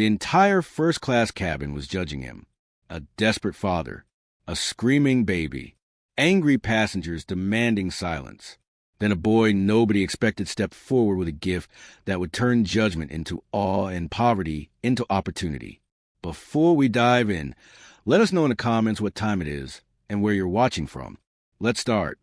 The entire first-class cabin was judging him. A desperate father, a screaming baby, angry passengers demanding silence. Then a boy nobody expected stepped forward with a gift that would turn judgment into awe and poverty into opportunity. Before we dive in, let us know in the comments what time it is and where you're watching from. Let's start.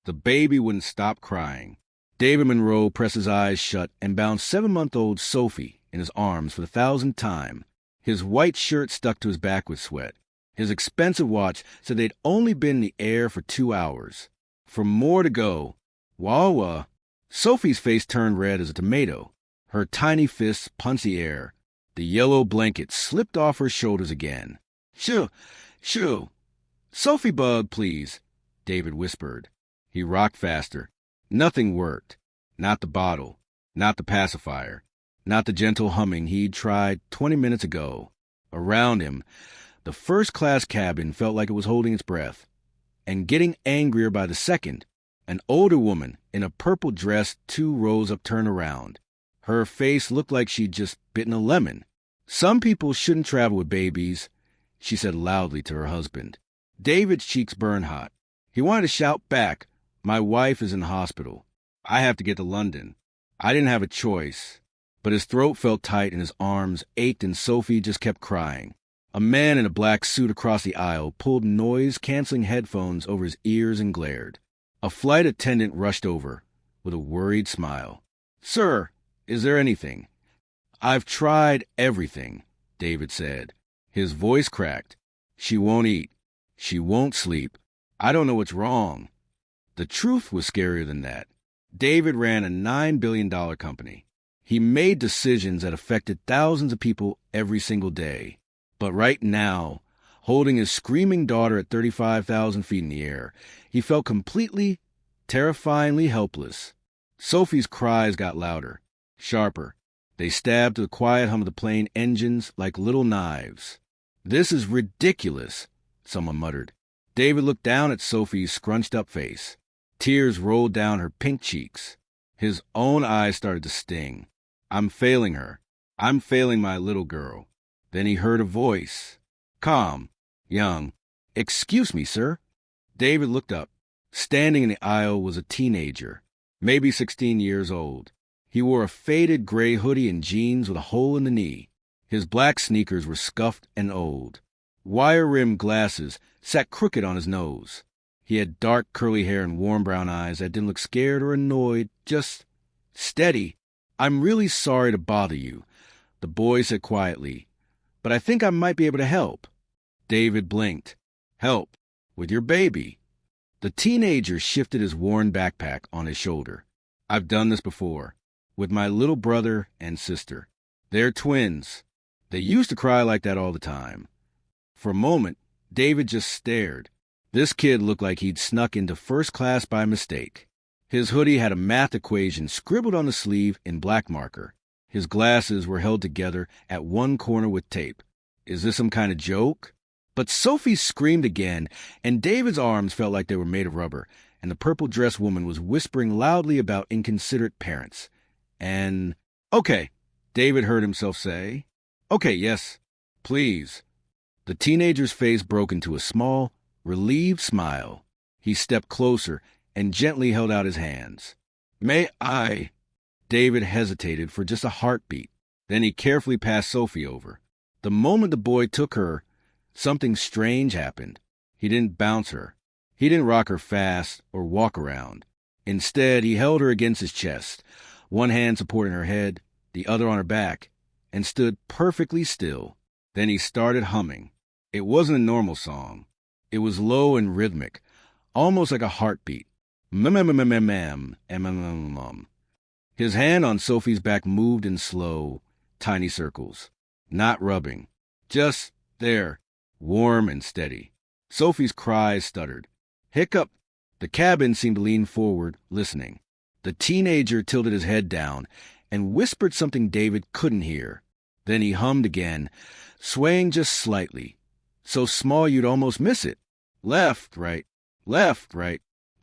The baby wouldn't stop crying. David Monroe pressed his eyes shut and bound 7-month-old Sophie in his arms for the 1,000th time. His white shirt stuck to his back with sweat. His expensive watch said they'd only been in the air for 2 hours. For more to go. Wah-wah. Sophie's face turned red as a tomato. Her tiny fists punched the air. The yellow blanket slipped off her shoulders again. Shoo! Shoo! Sophie bug, please, David whispered. He rocked faster. Nothing worked. Not the bottle. Not the pacifier. Not the gentle humming he'd tried 20 minutes ago. Around him, the first-class cabin felt like it was holding its breath. And getting angrier by the second, an older woman in a purple dress 2 rows up turned around. Her face looked like she'd just bitten a lemon. Some people shouldn't travel with babies, she said loudly to her husband. David's cheeks burned hot. He wanted to shout back, my wife is in the hospital. I have to get to London. I didn't have a choice. But his throat felt tight and his arms ached and Sophie just kept crying. A man in a black suit across the aisle pulled noise-canceling headphones over his ears and glared. A flight attendant rushed over with a worried smile. Sir, is there anything? I've tried everything, David said. His voice cracked. She won't eat. She won't sleep. I don't know what's wrong. The truth was scarier than that. David ran a $9 billion company. He made decisions that affected thousands of people every single day. But right now, holding his screaming daughter at 35,000 feet in the air, he felt completely, terrifyingly helpless. Sophie's cries got louder, sharper. They stabbed to the quiet hum of the plane engines like little knives. This is ridiculous, someone muttered. David looked down at Sophie's scrunched-up face. Tears rolled down her pink cheeks. His own eyes started to sting. I'm failing her. I'm failing my little girl. Then he heard a voice. Calm, young. Excuse me, sir. David looked up. Standing in the aisle was a teenager, maybe 16 years old. He wore a faded gray hoodie and jeans with a hole in the knee. His black sneakers were scuffed and old. Wire-rimmed glasses sat crooked on his nose. He had dark curly hair and warm brown eyes that didn't look scared or annoyed, just steady. I'm really sorry to bother you, the boy said quietly, but I think I might be able to help. David blinked. Help? With your baby? The teenager shifted his worn backpack on his shoulder. I've done this before, with my little brother and sister. They're twins. They used to cry like that all the time. For a moment, David just stared. This kid looked like he'd snuck into first class by mistake. His hoodie had a math equation scribbled on the sleeve in black marker. His glasses were held together at one corner with tape. Is this some kind of joke? But Sophie screamed again, and David's arms felt like they were made of rubber, and the purple-dressed woman was whispering loudly about inconsiderate parents. And, okay, David heard himself say. Okay, yes, please. The teenager's face broke into a small, relieved smile. He stepped closer and gently held out his hands. May I? David hesitated for just a heartbeat. Then he carefully passed Sophie over. The moment the boy took her, something strange happened. He didn't bounce her. He didn't rock her fast or walk around. Instead, he held her against his chest, one hand supporting her head, the other on her back, and stood perfectly still. Then he started humming. It wasn't a normal song. It was low and rhythmic, almost like a heartbeat. Mmm. His hand on Sophie's back moved in slow, tiny circles, not rubbing, just there, warm and steady. Sophie's cries stuttered. Hiccup! The cabin seemed to lean forward, listening. The teenager tilted his head down and whispered something David couldn't hear. Then he hummed again, swaying just slightly, so small you'd almost miss it. Left, right,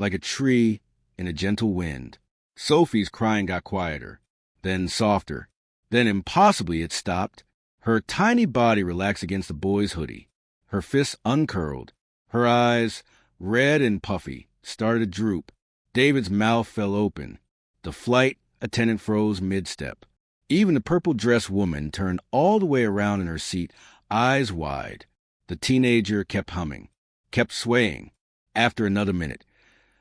like a tree in a gentle wind. Sophie's crying got quieter, then softer. Then impossibly it stopped. Her tiny body relaxed against the boy's hoodie. Her fists uncurled. Her eyes, red and puffy, started to droop. David's mouth fell open. The flight attendant froze mid-step. Even the purple-dressed woman turned all the way around in her seat, eyes wide. The teenager kept humming, kept swaying. After another minute,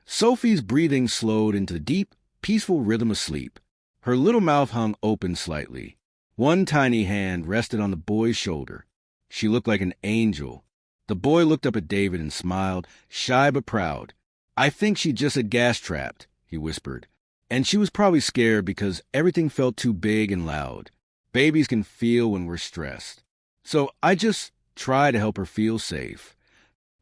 Sophie's breathing slowed into the deep, peaceful rhythm of sleep. Her little mouth hung open slightly. One tiny hand rested on the boy's shoulder. She looked like an angel. The boy looked up at David and smiled, shy but proud. "I think she just had gas-trapped," he whispered. "And she was probably scared because everything felt too big and loud. Babies can feel when we're stressed. So I just try to help her feel safe."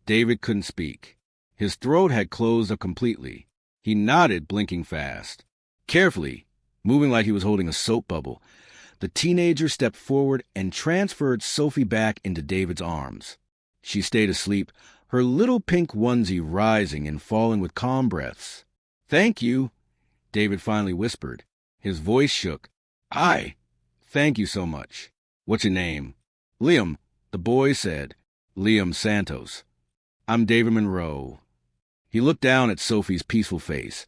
David couldn't speak. His throat had closed up completely. He nodded, blinking fast. Carefully, moving like he was holding a soap bubble, the teenager stepped forward and transferred Sophie back into David's arms. She stayed asleep, her little pink onesie rising and falling with calm breaths. "Thank you," David finally whispered. His voice shook. Thank you so much. What's your name?" "Liam," the boy said. "Liam Santos." "I'm David Monroe." He looked down at Sophie's peaceful face,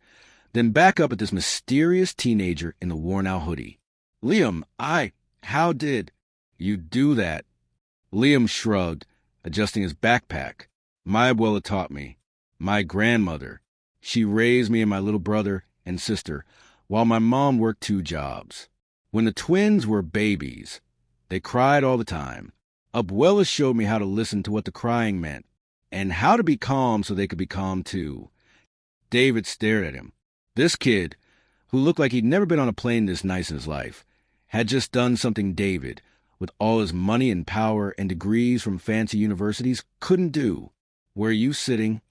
then back up at this mysterious teenager in the worn-out hoodie. "Liam, how did you do that?" Liam shrugged, adjusting his backpack. "My abuela taught me. My grandmother. She raised me and my little brother and sister while my mom worked 2 jobs. When the twins were babies, they cried all the time. Abuela showed me how to listen to what the crying meant and how to be calm so they could be calm too." David stared at him. This kid, who looked like he'd never been on a plane this nice in his life, had just done something David, with all his money and power and degrees from fancy universities, couldn't do. "Where are you sitting?"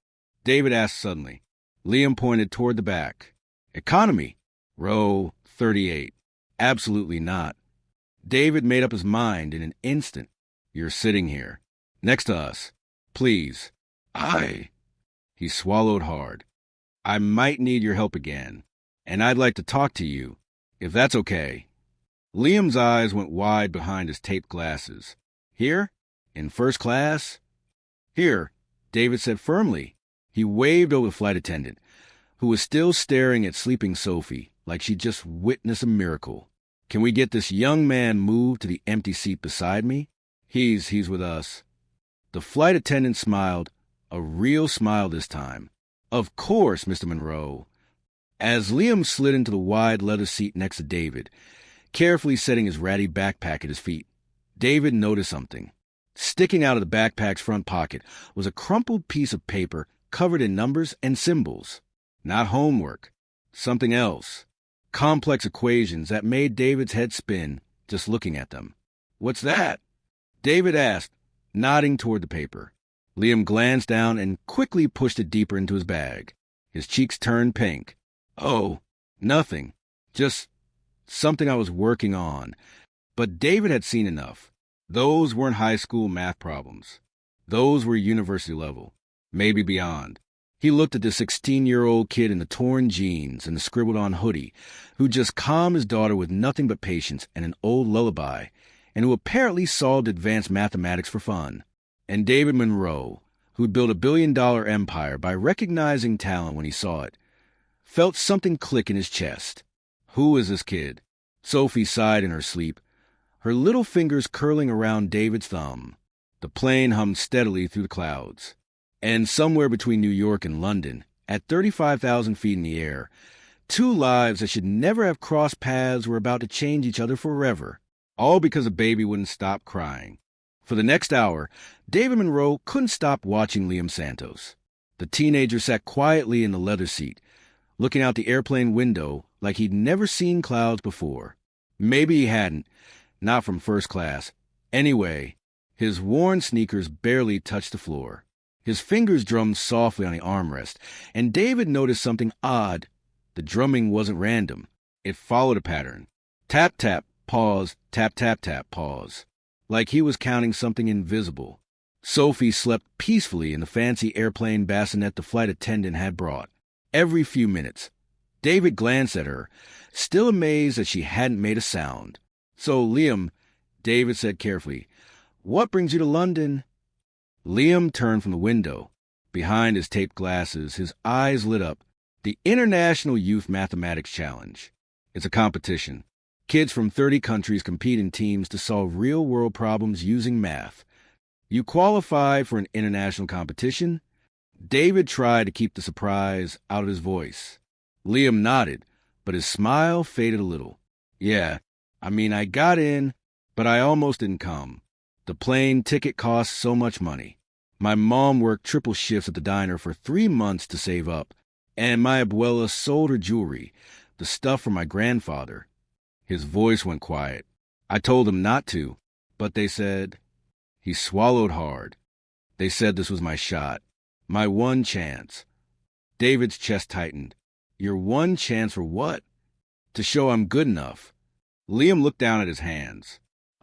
David asked suddenly. Liam pointed toward the back. "Economy. Row 38. "Absolutely not." David made up his mind in an instant. "You're sitting here, next to us. Please." He swallowed hard. "I might need your help again, and I'd like to talk to you, if that's okay." Liam's eyes went wide behind his taped glasses. "Here? In first class?" "Here," David said firmly. He waved over the flight attendant, who was still staring at sleeping Sophie like she'd just witnessed a miracle. "Can we get this young man moved to the empty seat beside me?" He's with us." The flight attendant smiled, a real smile this time. "Of course, Mr. Monroe." As Liam slid into the wide leather seat next to David, carefully setting his ratty backpack at his feet, David noticed something. Sticking out of the backpack's front pocket was a crumpled piece of paper covered in numbers and symbols. Not homework. Something else. Complex equations that made David's head spin just looking at them. "What's that?" David asked, nodding toward the paper. Liam glanced down and quickly pushed it deeper into his bag. His cheeks turned pink. "Oh, nothing. Just something I was working on." But David had seen enough. Those weren't high school math problems. Those were university level, maybe beyond. He looked at the 16-year-old kid in the torn jeans and the scribbled-on hoodie, who just calmed his daughter with nothing but patience and an old lullaby, and who apparently solved advanced mathematics for fun. And David Monroe, who'd built a billion-dollar empire by recognizing talent when he saw it, felt something click in his chest. Who is this kid? Sophie sighed in her sleep, her little fingers curling around David's thumb. The plane hummed steadily through the clouds. And somewhere between New York and London, at 35,000 feet in the air, 2 lives that should never have crossed paths were about to change each other forever, all because a baby wouldn't stop crying. For the next hour, David Monroe couldn't stop watching Liam Santos. The teenager sat quietly in the leather seat, looking out the airplane window like he'd never seen clouds before. Maybe he hadn't, not from first class. Anyway, his worn sneakers barely touched the floor. His fingers drummed softly on the armrest, and David noticed something odd. The drumming wasn't random. It followed a pattern. Tap, tap, pause, tap, tap, tap, pause. Like he was counting something invisible. Sophie slept peacefully in the fancy airplane bassinet the flight attendant had brought. Every few minutes, David glanced at her, still amazed that she hadn't made a sound. "So, Liam, David said carefully, "What brings you to London?" Liam turned from the window. Behind his taped glasses, his eyes lit up. The International Youth Mathematics Challenge. It's a competition. Kids from 30 countries compete in teams to solve real-world problems using math. You qualify for an international competition? David tried to keep the surprise out of his voice. Liam nodded, but his smile faded a little. "Yeah, I got in, but I almost didn't come. The plane ticket cost so much money. My mom worked triple shifts at the diner for 3 months to save up, and my abuela sold her jewelry, the stuff from my grandfather." His voice went quiet. "I told them not to, but they said..." He swallowed hard. "They said this was my shot. My one chance." David's chest tightened. "Your one chance for what?" "To show I'm good enough." Liam looked down at his hands.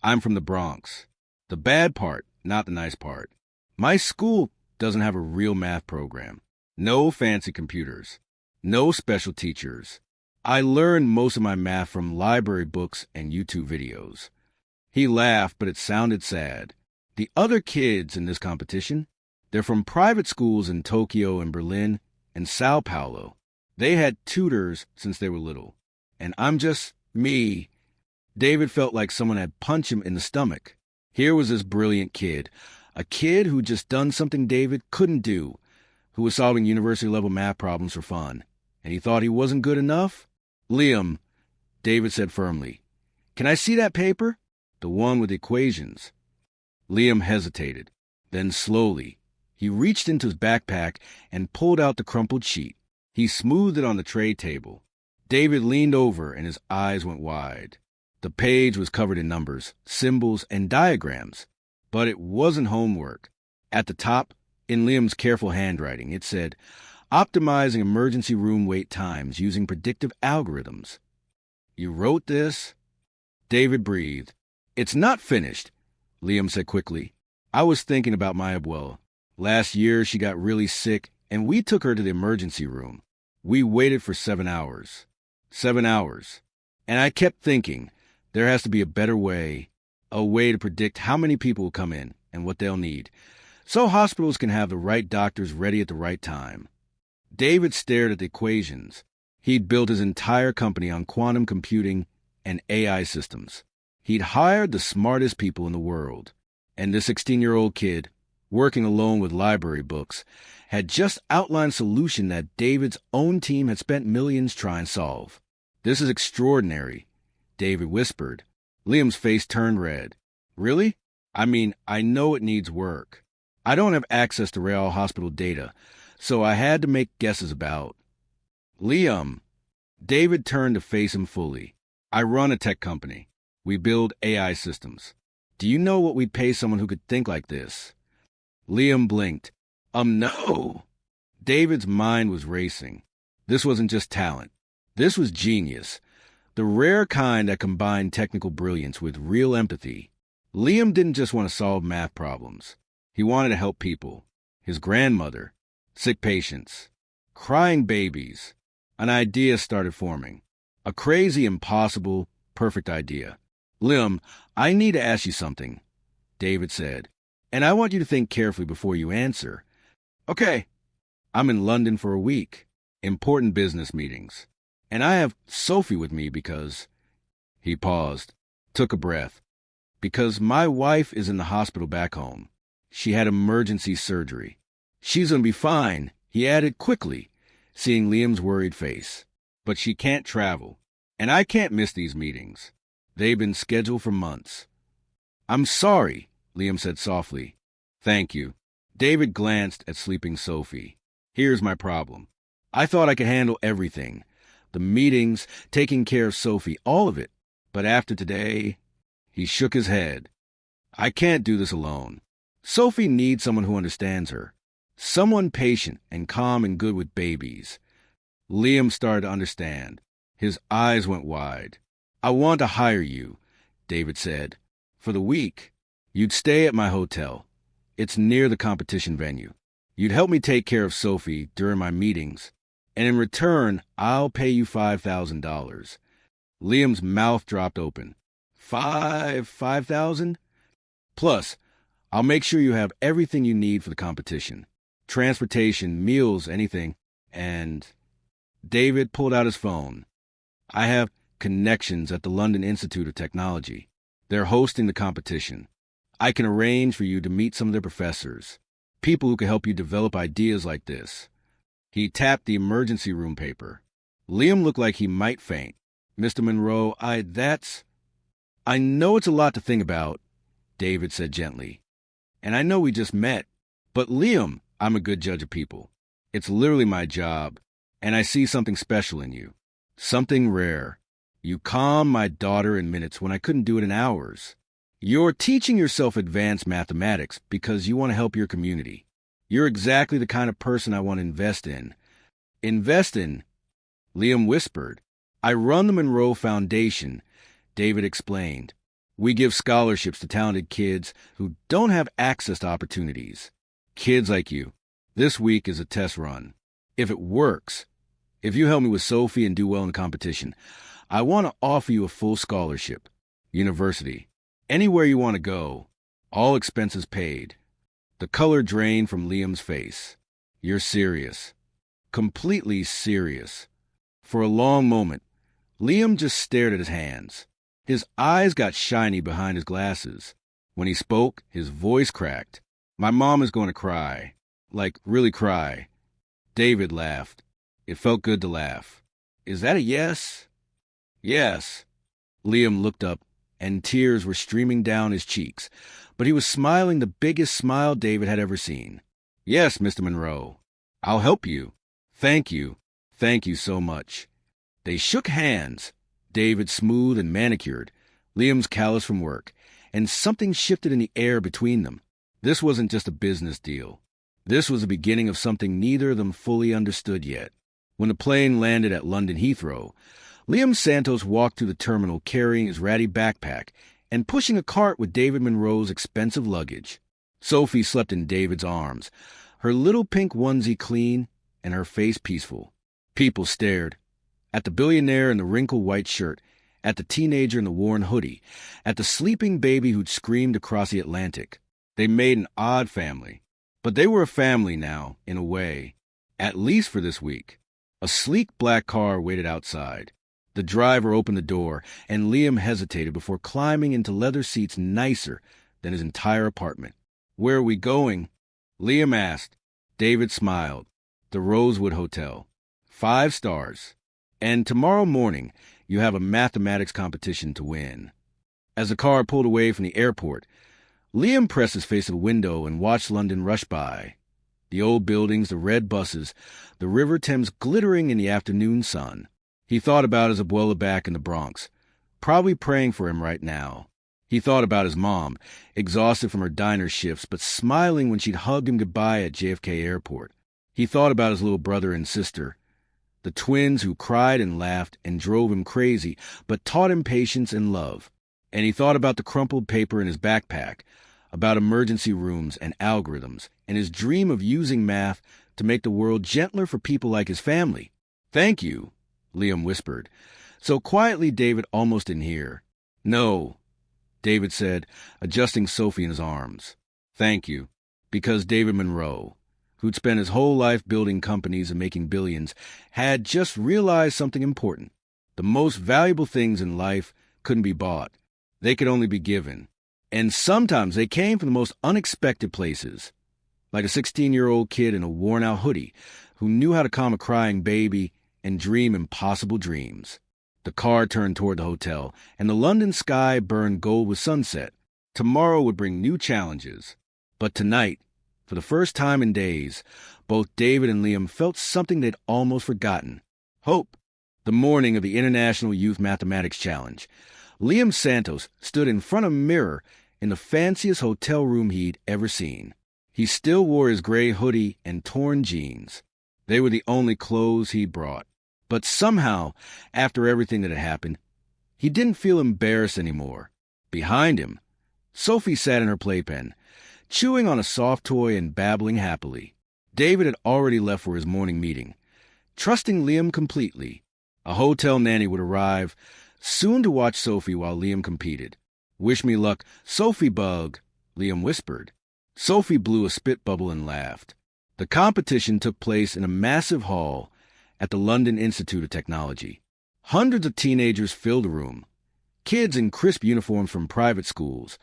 "I'm from the Bronx. The bad part, not the nice part. My school doesn't have a real math program. No fancy computers. No special teachers. I learned most of my math from library books and YouTube videos." He laughed, but it sounded sad. "The other kids in this competition, they're from private schools in Tokyo and Berlin and Sao Paulo. They had tutors since they were little. And I'm just me." David felt like someone had punched him in the stomach. Here was this brilliant kid, a kid who'd just done something David couldn't do, who was solving university-level math problems for fun. And he thought he wasn't good enough? "Liam," David said firmly, "can I see that paper? The one with equations." Liam hesitated. Then slowly, he reached into his backpack and pulled out the crumpled sheet. He smoothed it on the tray table. David leaned over and his eyes went wide. The page was covered in numbers, symbols, and diagrams, but it wasn't homework. At the top, in Liam's careful handwriting, it said, "Optimizing emergency room wait times using predictive algorithms." "You wrote this?" David breathed. "It's not finished," Liam said quickly. "I was thinking about my abuela. Last year, she got really sick, and we took her to the emergency room. We waited for 7 hours. 7 hours. And I kept thinking, there has to be a better way, a way to predict how many people will come in and what they'll need, so hospitals can have the right doctors ready at the right time." David stared at the equations. He'd built his entire company on quantum computing and AI systems. He'd hired the smartest people in the world. And this 16-year-old kid, working alone with library books, had just outlined a solution that David's own team had spent millions trying to solve. "This is extraordinary," David whispered. Liam's face turned red. "Really? I know it needs work. I don't have access to real hospital data, so I had to make guesses about..." "Liam!" David turned to face him fully. "I run a tech company. We build AI systems. Do you know what we'd pay someone who could think like this?" Liam blinked. No. David's mind was racing. This wasn't just talent. This was genius. The rare kind that combined technical brilliance with real empathy. Liam didn't just want to solve math problems. He wanted to help people. His grandmother, sick patients, crying babies. An idea started forming. A crazy, impossible, perfect idea. "Liam, I need to ask you something," David said. "And I want you to think carefully before you answer." "Okay." "I'm in London for a week. Important business meetings. And I have Sophie with me because..." He paused, took a breath. "Because my wife is in the hospital back home. She had emergency surgery. She's going to be fine," he added quickly, seeing Liam's worried face. "But she can't travel, and I can't miss these meetings. They've been scheduled for months." "I'm sorry," Liam said softly. "Thank you." David glanced at sleeping Sophie. "Here's my problem. I thought I could handle everything. The meetings, taking care of Sophie, all of it. But after today..." He shook his head. "I can't do this alone. Sophie needs someone who understands her. Someone patient and calm and good with babies." Liam started to understand. His eyes went wide. "I want to hire you," David said, "for the week. You'd stay at my hotel. It's near the competition venue. You'd help me take care of Sophie during my meetings, and in return, I'll pay you $5,000. Liam's mouth dropped open. 5,000? Plus, I'll make sure you have everything you need for the competition. Transportation, meals, anything. And David pulled out his phone. I have connections at the London Institute of Technology. They're hosting the competition. I can arrange for you to meet some of their professors, people who can help you develop ideas like this. He tapped the emergency room paper. Liam looked like he might faint. Mr. Monroe, I know it's a lot to think about, David said gently. And I know we just met. But Liam, I'm a good judge of people. It's literally my job, and I see something special in you. Something rare. You calm my daughter in minutes when I couldn't do it in hours. You're teaching yourself advanced mathematics because you want to help your community. You're exactly the kind of person I want to invest in. Invest in? Liam whispered. I run the Monroe Foundation, David explained. We give scholarships to talented kids who don't have access to opportunities. Kids like you. This week is a test run. If it works, if you help me with Sophie and do well in the competition, I want to offer you a full scholarship. University. Anywhere you want to go. All expenses paid. The color drained from Liam's face. You're serious. Completely serious. For a long moment, Liam just stared at his hands. His eyes got shiny behind his glasses. When he spoke, his voice cracked. My mom is going to cry. Like, really cry. David laughed. It felt good to laugh. Is that a yes? Yes. Liam looked up, and tears were streaming down his cheeks, but he was smiling the biggest smile David had ever seen. Yes, Mr. Monroe. I'll help you. Thank you. Thank you so much. They shook hands, David smooth and manicured, Liam's callous from work, and something shifted in the air between them. This wasn't just a business deal. This was the beginning of something neither of them fully understood yet. When the plane landed at London Heathrow, Liam Santos walked through the terminal carrying his ratty backpack and pushing a cart with David Monroe's expensive luggage. Sophie slept in David's arms, her little pink onesie clean and her face peaceful. People stared. At the billionaire in the wrinkled white shirt, at the teenager in the worn hoodie, at the sleeping baby who'd screamed across the Atlantic. They made an odd family. But they were a family now, in a way. At least for this week. A sleek black car waited outside. The driver opened the door, and Liam hesitated before climbing into leather seats nicer than his entire apartment. Where are we going? Liam asked. David smiled. The Rosewood Hotel. 5 stars. And tomorrow morning, you have a mathematics competition to win. As the car pulled away from the airport, Liam pressed his face to the window and watched London rush by. The old buildings, the red buses, the River Thames glittering in the afternoon sun. He thought about his abuela back in the Bronx, probably praying for him right now. He thought about his mom, exhausted from her diner shifts, but smiling when she'd hugged him goodbye at JFK Airport. He thought about his little brother and sister, the twins who cried and laughed and drove him crazy, but taught him patience and love. And he thought about the crumpled paper in his backpack, about emergency rooms and algorithms, and his dream of using math to make the world gentler for people like his family. Thank you, Liam whispered. So quietly David almost didn't hear. No, David said, adjusting Sophie in his arms. Thank you, because David Monroe, who'd spent his whole life building companies and making billions, had just realized something important. The most valuable things in life couldn't be bought. They could only be given. And sometimes they came from the most unexpected places, like a 16-year-old kid in a worn-out hoodie who knew how to calm a crying baby and dream impossible dreams. The car turned toward the hotel, and the London sky burned gold with sunset. Tomorrow would bring new challenges. But tonight, for the first time in days, both David and Liam felt something they'd almost forgotten. Hope. The morning of the International Youth Mathematics Challenge, Liam Santos stood in front of a mirror in the fanciest hotel room he'd ever seen. He still wore his gray hoodie and torn jeans. They were the only clothes he brought. But somehow, after everything that had happened, he didn't feel embarrassed anymore. Behind him, Sophie sat in her playpen, chewing on a soft toy and babbling happily. David had already left for his morning meeting, trusting Liam completely. A hotel nanny would arrive, soon to watch Sophie while Liam competed. "Wish me luck, Sophie Bug," Liam whispered. Sophie blew a spit bubble and laughed. The competition took place in a massive hall at the London Institute of Technology. Hundreds of teenagers filled the room. Kids in crisp uniforms from private schools,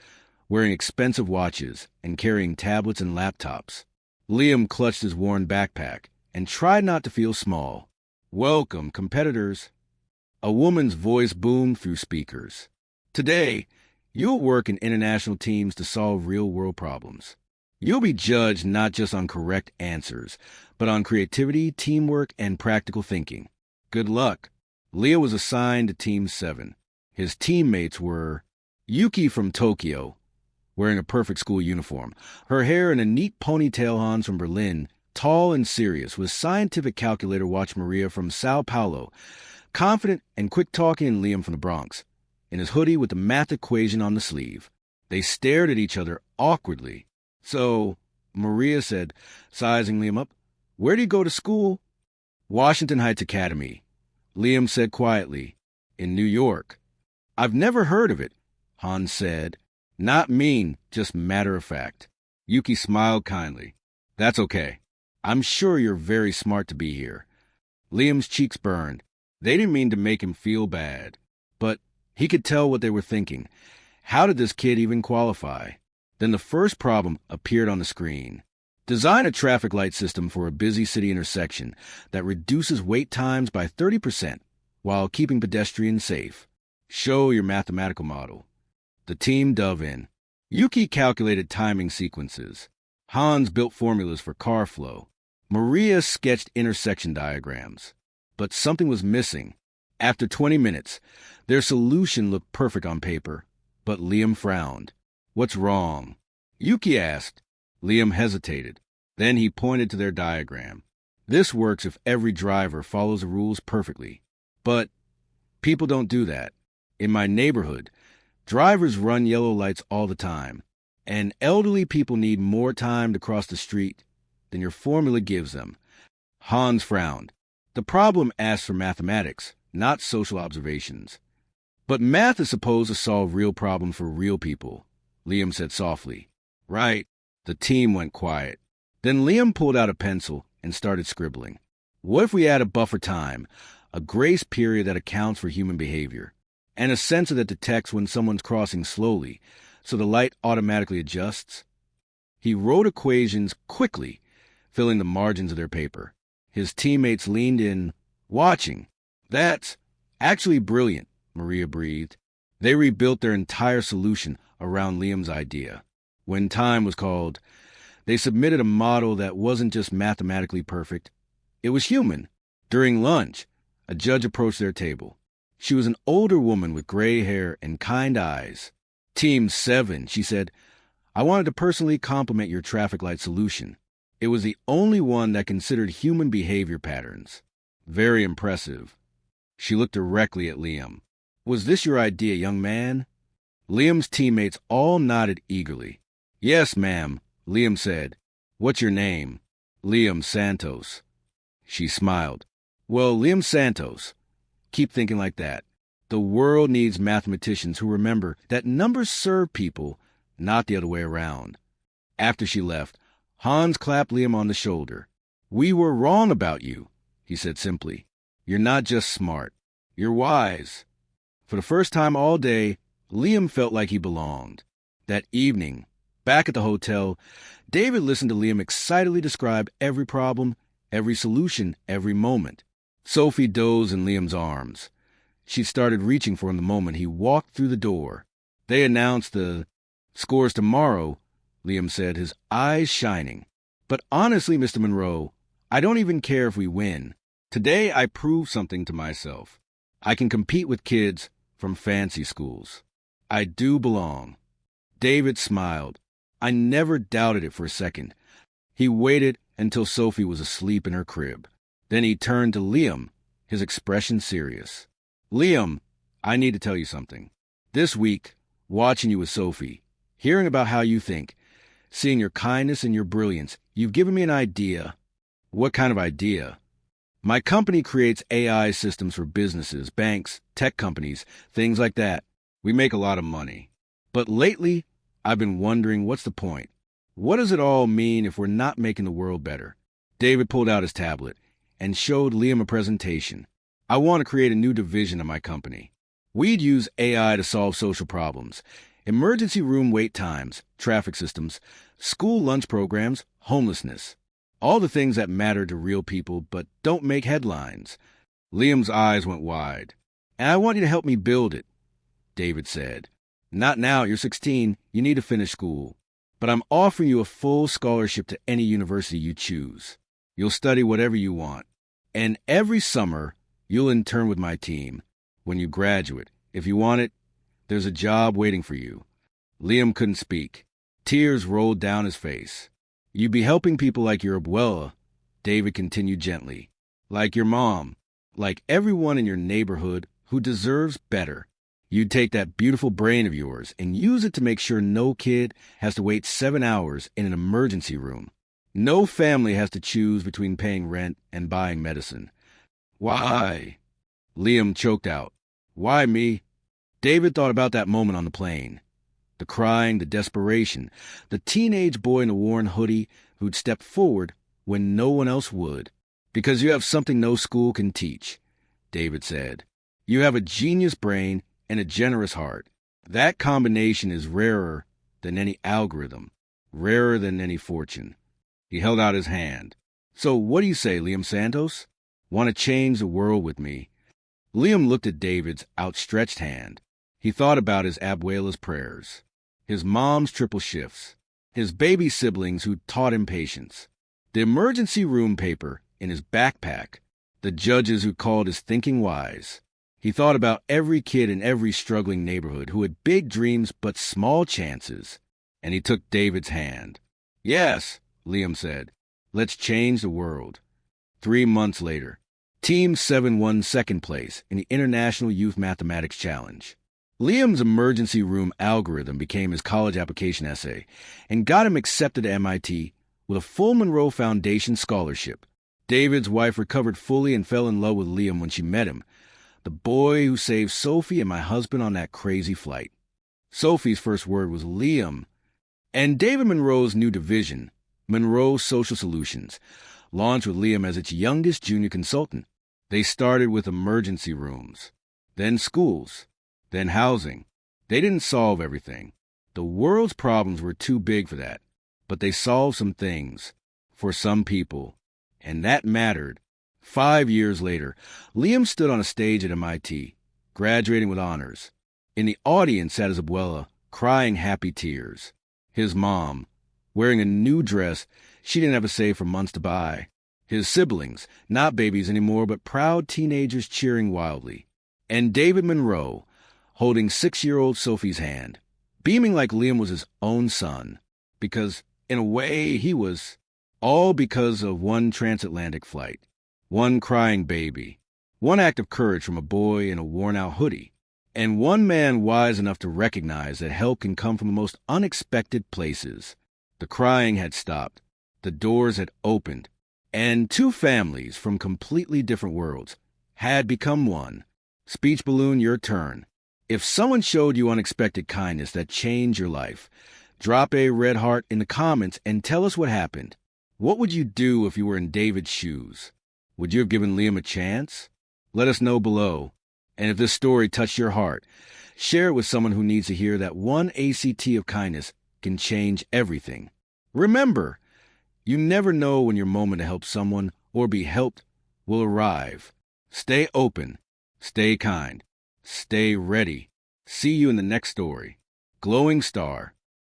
wearing expensive watches and carrying tablets and laptops. Liam clutched his worn backpack and tried not to feel small. "Welcome, competitors." A woman's voice boomed through speakers. "Today, you'll work in international teams to solve real-world problems. You'll be judged not just on correct answers, but on creativity, teamwork, and practical thinking. Good luck." Leo was assigned to Team 7. His teammates were Yuki from Tokyo, wearing a perfect school uniform, her hair in a neat ponytail. Hans from Berlin, tall and serious, with scientific calculator watch. Maria from Sao Paulo, confident and quick-talking. And Liam from the Bronx, in his hoodie with the math equation on the sleeve. They stared at each other awkwardly. "So," Maria said, sizing Liam up, "where do you go to school?" "Washington Heights Academy," Liam said quietly. "In New York." "I've never heard of it," Hans said. Not mean, just matter of fact. Yuki smiled kindly. "That's okay. I'm sure you're very smart to be here." Liam's cheeks burned. They didn't mean to make him feel bad, but he could tell what they were thinking. How did this kid even qualify? Then the first problem appeared on the screen. Design a traffic light system for a busy city intersection that reduces wait times by 30% while keeping pedestrians safe. Show your mathematical model. The team dove in. Yuki calculated timing sequences. Hans built formulas for car flow. Maria sketched intersection diagrams. But something was missing. After 20 minutes, their solution looked perfect on paper, but Liam frowned. "What's wrong?" Yuki asked. Liam hesitated. Then he pointed to their diagram. "This works if every driver follows the rules perfectly. But people don't do that. In my neighborhood, drivers run yellow lights all the time, and elderly people need more time to cross the street than your formula gives them." Hans frowned. The problem asked for mathematics, not social observations. "But math is supposed to solve real problems for real people," Liam said softly. "Right." The team went quiet. Then Liam pulled out a pencil and started scribbling. "What if we add a buffer time, a grace period that accounts for human behavior, and a sensor that detects when someone's crossing slowly, so the light automatically adjusts?" He wrote equations quickly, filling the margins of their paper. His teammates leaned in, watching. "That's actually brilliant," Maria breathed. They rebuilt their entire solution around Liam's idea. When time was called, they submitted a model that wasn't just mathematically perfect. It was human. During lunch, a judge approached their table. She was an older woman with gray hair and kind eyes. "Team 7, she said, "I wanted to personally compliment your traffic light solution. It was the only one that considered human behavior patterns. Very impressive." She looked directly at Liam. "Was this your idea, young man?" Liam's teammates all nodded eagerly. "Yes, ma'am," Liam said. "What's your name?" "Liam Santos." She smiled. "Well, Liam Santos. Keep thinking like that. The world needs mathematicians who remember that numbers serve people, not the other way around." After she left, Hans clapped Liam on the shoulder. "We were wrong about you," he said simply. "You're not just smart. You're wise." For the first time all day, Liam felt like he belonged. That evening, back at the hotel, David listened to Liam excitedly describe every problem, every solution, every moment. Sophie dozed in Liam's arms. She started reaching for him the moment he walked through the door. They announced the scores tomorrow, Liam said, his eyes shining. "But honestly, Mr. Monroe, I don't even care if we win. Today I proved something to myself. I can compete with kids from fancy schools. I do belong." David smiled. I never doubted it for a second. He waited until Sophie was asleep in her crib. Then he turned to Liam, his expression serious. "Liam, I need to tell you something. This week, watching you with Sophie, hearing about how you think, seeing your kindness and your brilliance, you've given me an idea." "What kind of idea?" My company creates AI systems for businesses, banks, tech companies, things like that. We make a lot of money. But lately, I've been wondering, what's the point? What does it all mean if we're not making the world better? David pulled out his tablet and showed Liam a presentation. I want to create a new division of my company. We'd use AI to solve social problems, emergency room wait times, traffic systems, school lunch programs, homelessness. All the things that matter to real people but don't make headlines. Liam's eyes went wide. And I want you to help me build it, David said. Not now, you're 16, you need to finish school. But I'm offering you a full scholarship to any university you choose. You'll study whatever you want. And every summer, you'll intern with my team. When you graduate, if you want it, there's a job waiting for you. Liam couldn't speak. Tears rolled down his face. You'd be helping people like your abuela, David continued gently. Like your mom. Like everyone in your neighborhood who deserves better. You'd take that beautiful brain of yours and use it to make sure no kid has to wait 7 hours in an emergency room. No family has to choose between paying rent and buying medicine. Why? Liam choked out. Why me? David thought about that moment on the plane. The crying, the desperation, the teenage boy in a worn hoodie who'd stepped forward when no one else would. Because you have something no school can teach, David said. You have a genius brain and a generous heart. That combination is rarer than any algorithm, rarer than any fortune. He held out his hand. So what do you say, Liam Santos? Want to change the world with me? Liam looked at David's outstretched hand. He thought about his abuela's prayers, his mom's triple shifts, his baby siblings who taught him patience, the emergency room paper in his backpack, the judges who called his thinking wise. He thought about every kid in every struggling neighborhood who had big dreams but small chances, and he took David's hand. Yes, Liam said, let's change the world. 3 months later, Team 7 won second place in the International Youth Mathematics Challenge. Liam's emergency room algorithm became his college application essay and got him accepted to MIT with a full Monroe Foundation scholarship. David's wife recovered fully and fell in love with Liam when she met him, the boy who saved Sophie and my husband on that crazy flight. Sophie's first word was Liam. And David Monroe's new division, Monroe Social Solutions, launched with Liam as its youngest junior consultant. They started with emergency rooms, then schools, then housing. They didn't solve everything. The world's problems were too big for that. But they solved some things, for some people, and that mattered. 5 years later, Liam stood on a stage at MIT, graduating with honors. In the audience sat his abuela, crying happy tears. His mom, wearing a new dress she didn't have a say for months to buy. His siblings, not babies anymore, but proud teenagers cheering wildly. And David Monroe, holding 6-year-old Sophie's hand, beaming like Liam was his own son. Because, in a way, he was. All because of one transatlantic flight. One crying baby. One act of courage from a boy in a worn-out hoodie. And one man wise enough to recognize that help can come from the most unexpected places. The crying had stopped. The doors had opened. And 2 families from completely different worlds had become one. Speech balloon, your turn. If someone showed you unexpected kindness that changed your life, drop a red heart in the comments and tell us what happened. What would you do if you were in David's shoes? Would you have given Liam a chance? Let us know below. And if this story touched your heart, share it with someone who needs to hear that one ACT of kindness can change everything. Remember, you never know when your moment to help someone or be helped will arrive. Stay open. Stay kind. Stay ready. See you in the next story. Glowing Star.